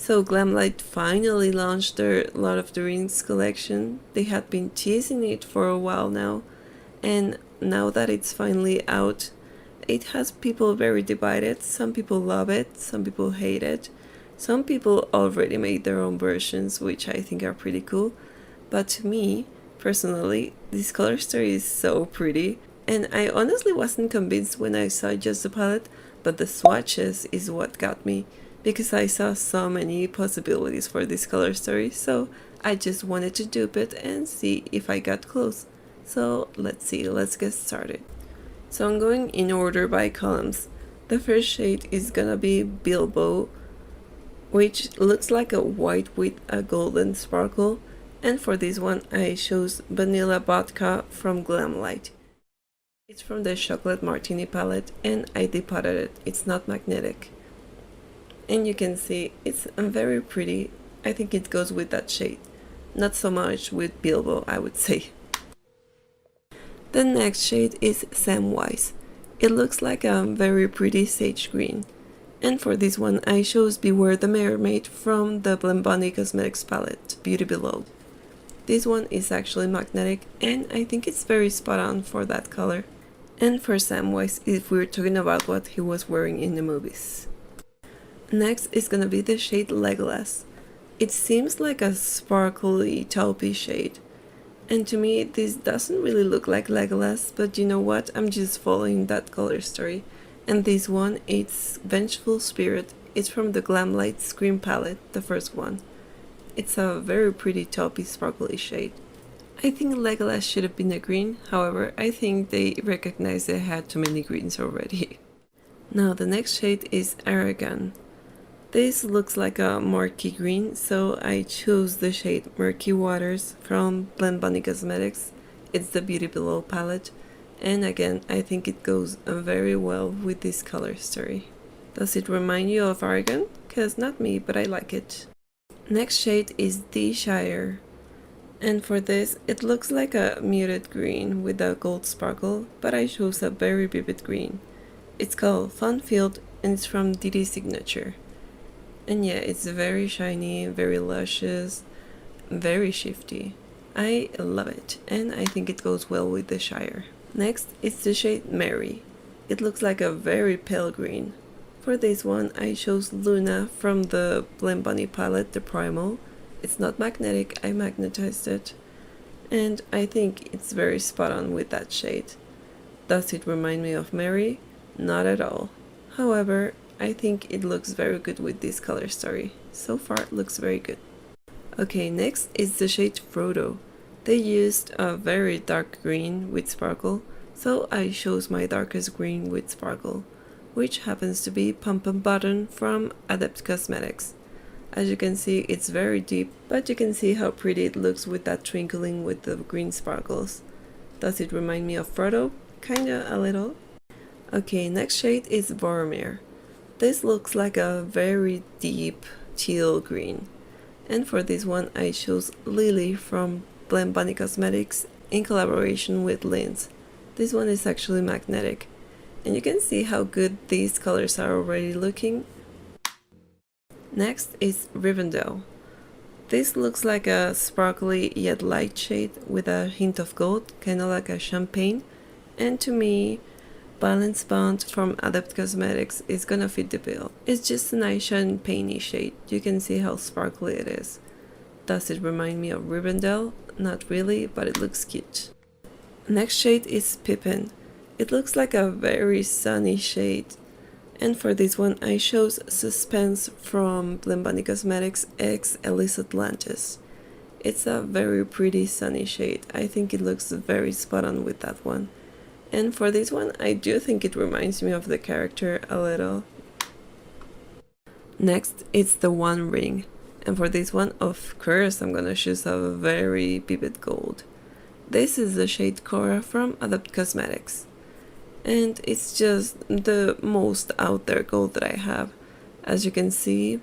So Glamlite finally launched their Lord of the Rings collection. They had been teasing it for a while now, and now that it's finally out, it has people very divided. Some people love it, some people hate it. Some people already made their own versions, which I think are pretty cool. But to me, personally, this color story is so pretty. And I honestly wasn't convinced when I saw just the palette, but the swatches is what got me, because I saw so many possibilities for this color story, so I just wanted to dupe it and see if I got close. So let's see, let's get started. So I'm going in order by columns. The first shade is gonna be Bilbo, which looks like a white with a golden sparkle, and for this one I chose Vanilla Vodka from Glamlite. It's from the Chocolate Martini palette, and I depotted it. It's not magnetic. And you can see it's very pretty. I think it goes with that shade. Not so much with Bilbo, I would say. The next shade is Samwise. It looks like a very pretty sage green. And for this one I chose Beware the Mermaid from the Blend Bunny Cosmetics palette, Beauty Below. This one is actually magnetic, and I think it's very spot on for that color. And for Samwise, if we're talking about what he was wearing in the movies. Next is gonna be the shade Legolas. It seems like a sparkly taupey shade. And to me, this doesn't really look like Legolas, but you know what? I'm just following that color story. And this one, it's Vengeful Spirit. It's from the Glamlite Scream palette, the first one. It's a very pretty taupey sparkly shade. I think Legolas should have been a green, however, I think they recognized they had too many greens already. Now the next shade is Aragon. This looks like a murky green, so I chose the shade Murky Waters from Blend Bunny Cosmetics. It's the Beauty Below palette, and again, I think it goes very well with this color story. Does it remind you of Aragon? Cause not me, but I like it. Next shade is The Shire. And for this, it looks like a muted green with a gold sparkle, but I chose a very vivid green. It's called Fun Field, and it's from DD Signature. And yeah, it's very shiny, very luscious, very shifty. I love it, and I think it goes well with the Shire. Next is the shade Mary. It looks like a very pale green. For this one, I chose Luna from the Blend Bunny palette, the Primal. It's not magnetic, I magnetized it, and I think it's very spot on with that shade. Does it remind me of Mary? Not at all. However, I think it looks very good with this color story. So far it looks very good. Okay, next is the shade Frodo. They used a very dark green with sparkle, so I chose my darkest green with sparkle, which happens to be Pump and Button from Adept Cosmetics. As you can see, it's very deep, but you can see how pretty it looks with that twinkling with the green sparkles. Does it remind me of Frodo? Kinda, a little. Okay, next shade is Boromir. This looks like a very deep teal green. And for this one, I chose Lily from Blend Bunny Cosmetics in collaboration with Linz. This one is actually magnetic. And you can see how good these colors are already looking. Next is Rivendell. This looks like a sparkly yet light shade with a hint of gold, kinda like a champagne, and to me, Balance Bond from Adept Cosmetics is gonna fit the bill. It's just a nice champagne-y shade. You can see how sparkly it is. Does it remind me of Rivendell? Not really, but it looks cute. Next shade is Pippin. It looks like a very sunny shade. And for this one, I chose Suspense from Blend Bunny Cosmetics X Elise Atlantis. It's a very pretty sunny shade. I think it looks very spot on with that one. And for this one, I do think it reminds me of the character a little. Next, it's the One Ring. And for this one, of course, I'm gonna choose a very vivid gold. This is the shade Cora from Adept Cosmetics. And it's just the most out there gold that I have. As you can see,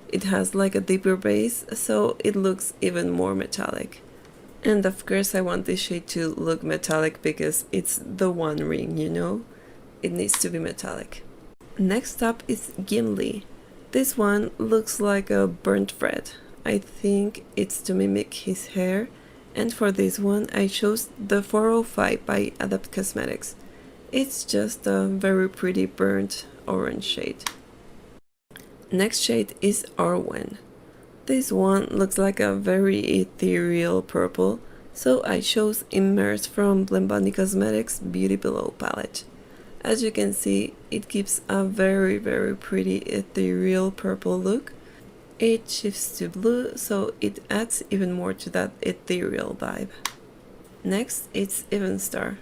it has like a deeper base, so it looks even more metallic. And of course I want this shade to look metallic because it's the One Ring, you know? It needs to be metallic. Next up is Gimli. This one looks like a burnt red. I think it's to mimic his hair, and for this one I chose the 405 by Adapt Cosmetics. It's just a very pretty burnt orange shade. Next shade is Arwen. This one looks like a very ethereal purple, so I chose Immerse from Blembani Cosmetics Beauty Below palette. As you can see, it gives a very pretty ethereal purple look. It shifts to blue, so it adds even more to that ethereal vibe. Next, it's Even Star.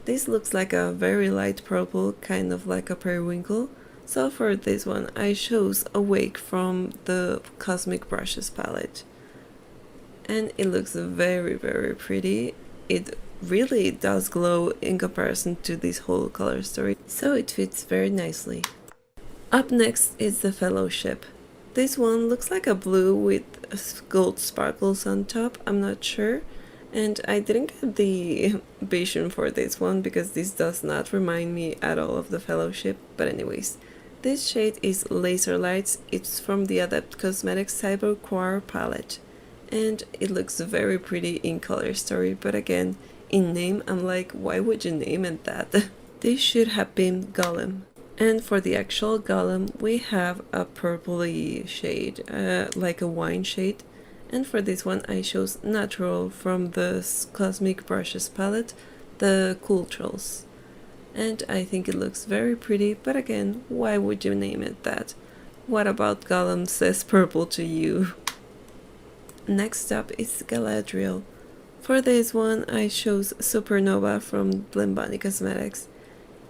This looks like a very light purple, kind of like a periwinkle, so for this one I chose Awake from the Cosmic Brushes palette. And it looks very pretty. It really does glow in comparison to this whole color story, so it fits very nicely. Up next is the Fellowship. This one looks like a blue with gold sparkles on top, I'm not sure, and I didn't get the vision for this one because this does not remind me at all of the Fellowship, but anyways. This shade is Laser Lights. It's from the Adapt Cosmetics Cyber Quartz palette, and it looks very pretty in color story, but again, in name I'm like, why would you name it that? This should have been Golem. And for the actual Golem, we have a purpley shade, like a wine shade. And for this one I chose Natural from the Cosmic Brushes palette, the Cool Trolls. And I think it looks very pretty, but again, why would you name it that? What about Golem says purple to you? Next up is Galadriel. For this one I chose Supernova from Blembani Cosmetics.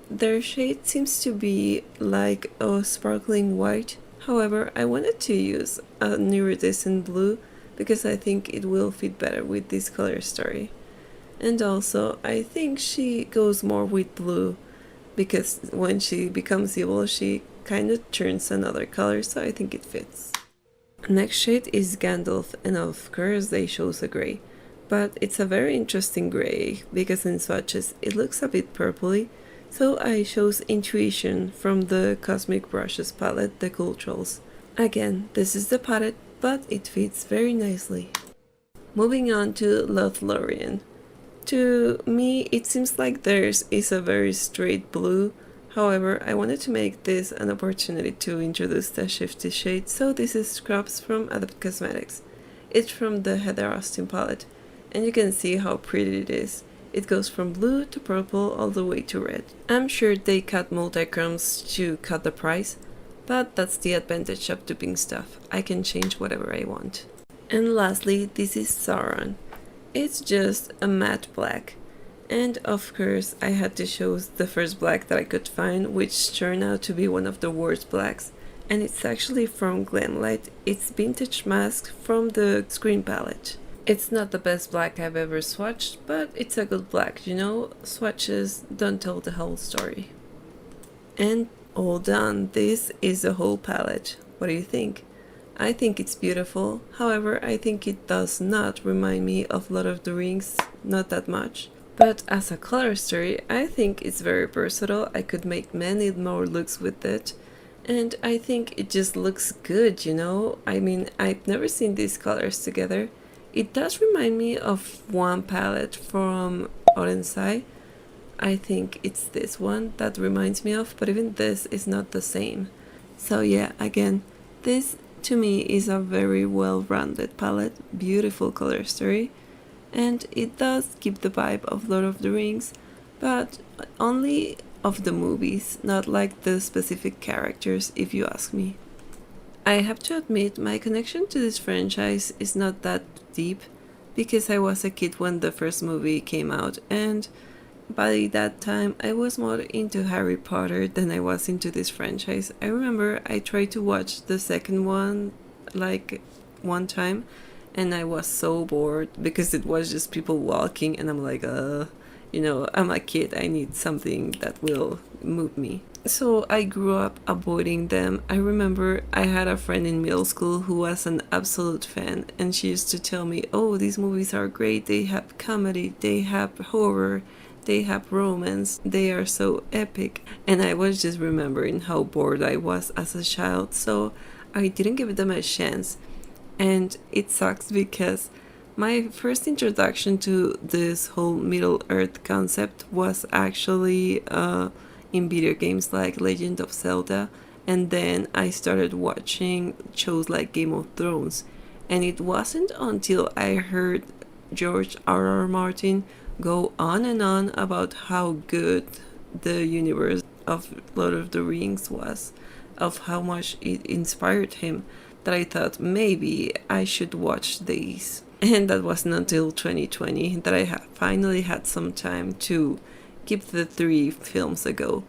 Their shade seems to be like a sparkling white, however I wanted to use a iridescent blue because I think it will fit better with this color story. And also, I think she goes more with blue, because when she becomes evil, she kind of turns another color, so I think it fits. Next shade is Gandalf, and of course they chose a gray. But it's a very interesting gray, because in swatches it looks a bit purpley, so I chose Intuition from the Cosmic Brushes palette, the Cool Trolls. Again, this is the palette, but it fits very nicely. Moving on to Lothlorien. To me, it seems like theirs is a very straight blue, however, I wanted to make this an opportunity to introduce the shifty shade, so this is Scrubs from Adapt Cosmetics. It's from the Heather Austin palette, and you can see how pretty it is. It goes from blue to purple all the way to red. I'm sure they cut multi-chromes to cut the price, but that's the advantage of duping stuff. I can change whatever I want. And lastly, this is Sauron. It's just a matte black, and of course I had to choose the first black that I could find, which turned out to be one of the worst blacks, and it's actually from Glamlite. It's Vintage Mask from the Screen palette. It's not the best black I've ever swatched, but it's a good black, you know, swatches don't tell the whole story. And all done, this is the whole palette. What do you think? I think it's beautiful, however I think it does not remind me of Lord of the Rings, not that much. But as a color story, I think it's very versatile. I could make many more looks with it, and I think it just looks good, you know? I mean, I've never seen these colors together. It does remind me of one palette from Orensai. I think it's this one that reminds me of, but even this is not the same. So yeah, again, this to me is a very well-rounded palette, beautiful color story, and it does keep the vibe of Lord of the Rings, but only of the movies, not like the specific characters, if you ask me. I have to admit, my connection to this franchise is not that deep, because I was a kid when the first movie came out, and by that time I was more into Harry Potter than I was into this franchise. I remember I tried to watch the second one like one time, and I was so bored because it was just people walking, and I'm like, you know, I'm a kid, I need something that will move me. So I grew up avoiding them. I remember I had a friend in middle school who was an absolute fan, and she used to tell me, oh, these movies are great, they have comedy, they have horror, they have romance, they are so epic. And I was just remembering how bored I was as a child, so I didn't give them a chance. And it sucks because my first introduction to this whole Middle Earth concept was actually in video games like Legend of Zelda, and then I started watching shows like Game of Thrones. And it wasn't until I heard George R.R. Martin go on and on about how good the universe of Lord of the Rings was, of how much it inspired him, that I thought maybe I should watch these. And that wasn't until 2020 that I finally had some time to give the three films a go.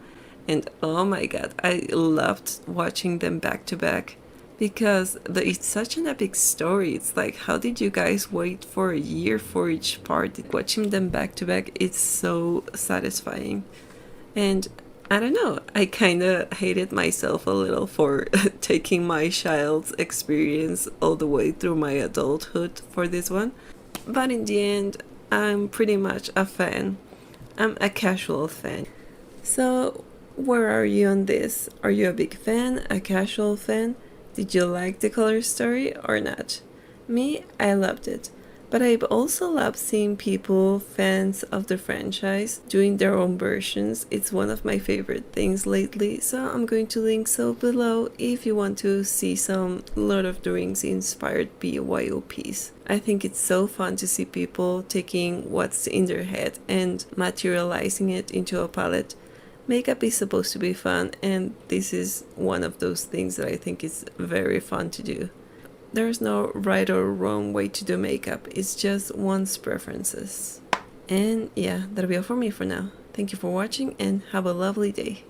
And oh my god, I loved watching them back to back because it's such an epic story. It's like, how did you guys wait for a year for each part? Watching them back to back, it's so satisfying. And I don't know, I kind of hated myself a little for taking my child's experience all the way through my adulthood for this one. But in the end, I'm pretty much a fan. I'm a casual fan. So, where are you on this? Are you a big fan, a casual fan? Did you like the color story or not? Me, I loved it. But I've also loved seeing people, fans of the franchise, doing their own versions. It's one of my favorite things lately, so I'm going to link so below if you want to see some Lord of the Rings inspired BYOPs. I think it's so fun to see people taking what's in their head and materializing it into a palette. Makeup is supposed to be fun, and this is one of those things that I think is very fun to do. There's no right or wrong way to do makeup, it's just one's preferences. And yeah, that'll be all for me for now. Thank you for watching and have a lovely day.